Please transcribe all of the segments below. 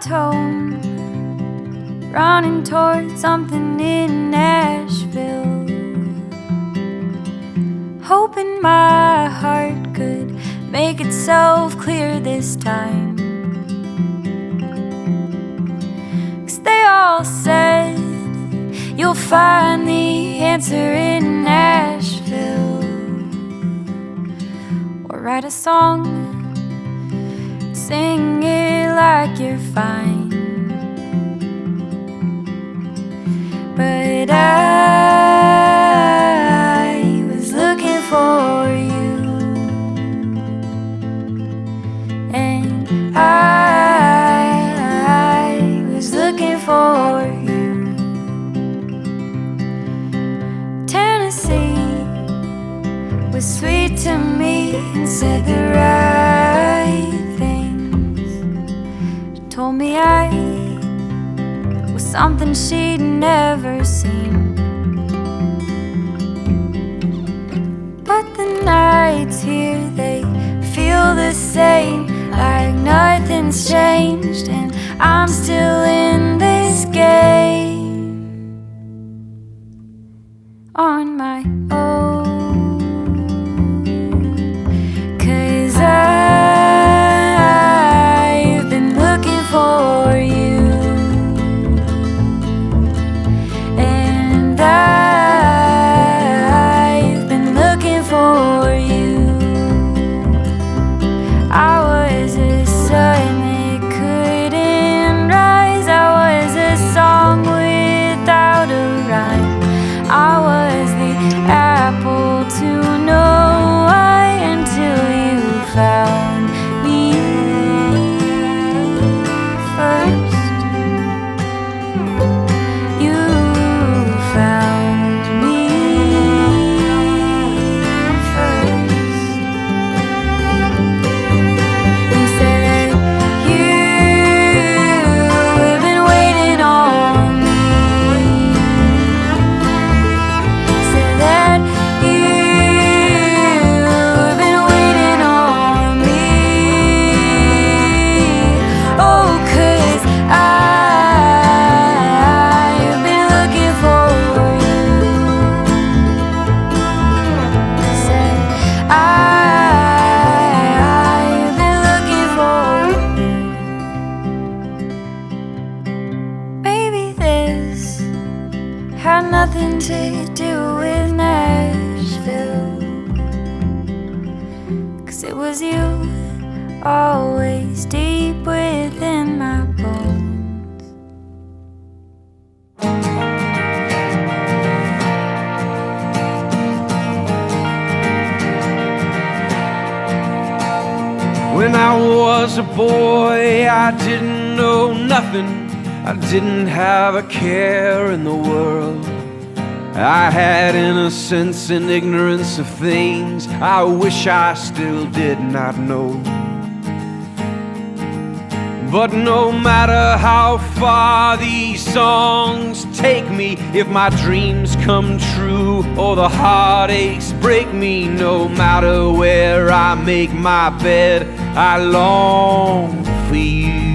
home, running towards something in Nashville, hoping my heart could make itself clear this time. 'Cause they all said you'll find the answer in Nashville, or write a song, sing it like you're fine. But I was looking for you, and I was looking for you. Tennessee was sweet to me and said the right things. She told me I was something she'd never seen. But the nights here, they feel the same, like nothing's changed, and I'm still in this game on my own. 'Cause I've been looking for you, and I've been looking for you. I was a sun that couldn't rise, I was a song without a rhyme, I was the apple to no eye until you found me first. You found me first. You said that you've been waiting on me. Said that you've been waiting on me. Oh, 'cause I've been looking for you. Said I've been looking for you. Maybe this had nothing to do with Nashville, 'cause it was you, always deep within my bones. When I was a boy, I didn't know nothing. I didn't have a care in the world. I had innocence and ignorance of things I wish I still did not know. But no matter how far these songs take me, if my dreams come true or the heartaches break me, no matter where I make my bed, I long for you.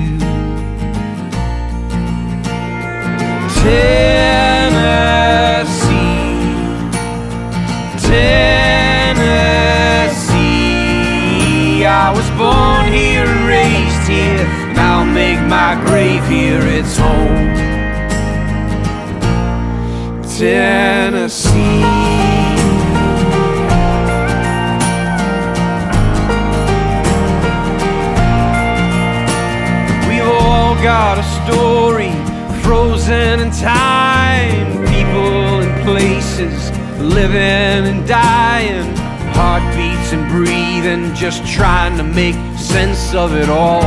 Tennessee, Tennessee, I was born here, raised here, and I'll make my grave here its home. Tennessee. We've all got a story, frozen in time, people and places, living and dying, heartbeats and breathing, just trying to make sense of it all.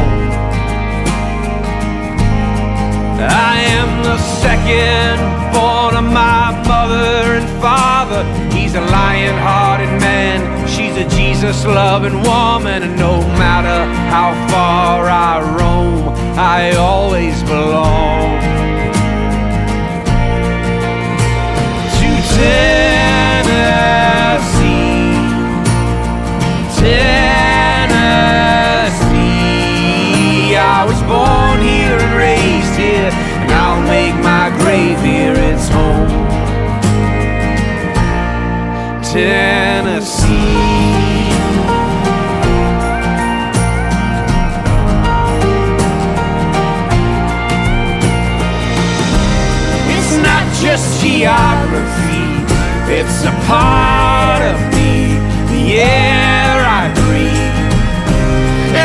I am the second born of my mother and father. He's a lion-hearted man, she's a Jesus-loving woman, and no matter how far I roam, I always belong to Tennessee, Tennessee. I was born here and raised Tennessee. It's not just geography, it's a part of me, the air I breathe.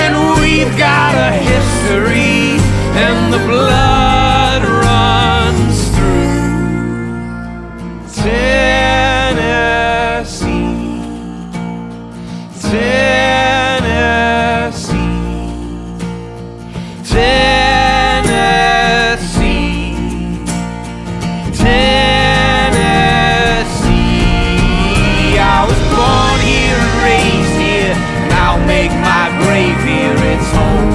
And we've got a history, and the blood runs through Tennessee, Tennessee, Tennessee, Tennessee. I was born here and raised here, and I'll make my grave here its home.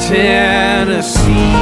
Tennessee.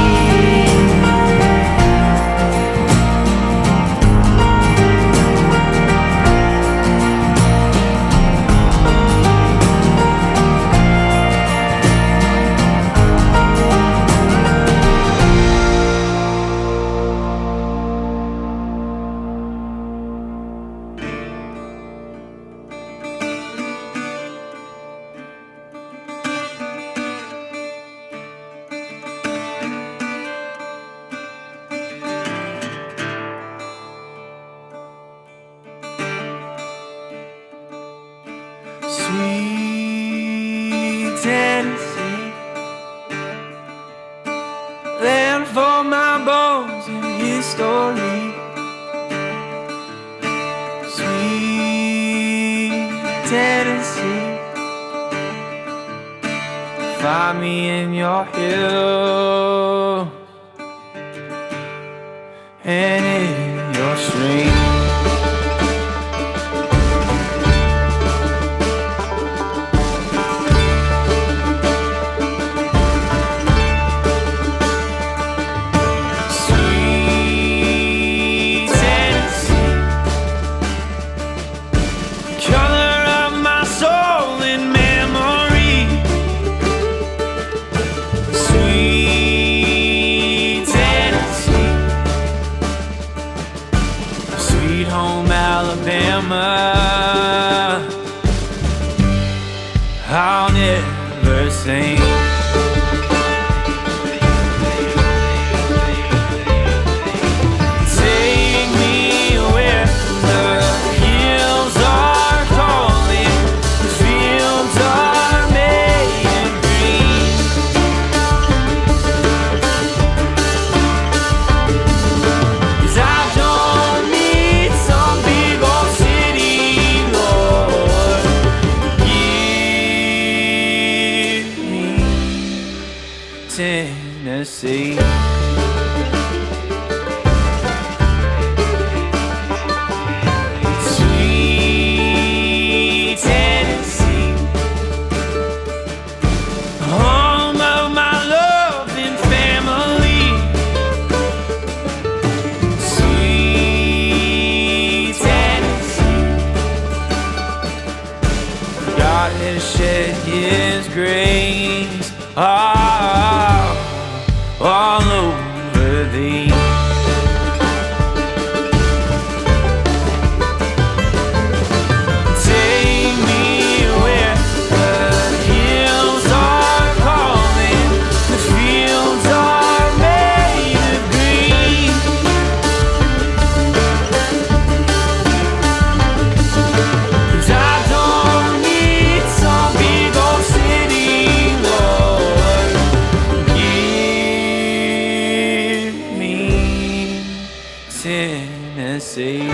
Sweet Tennessee, land for my bones and history. Sweet Tennessee, find me in your hill and in your stream. I'll never sing. Take me where the hills are calling, the fields are made of green. 'Cause I don't need some big old city, Lord. Tennessee. Sweet Tennessee, home of my love and family. Sweet Tennessee, God has shed His grace all over thee. Take me where the hills are calling, the fields are made of green. 'Cause I don't need some big old city, Lord. Give me Tennessee.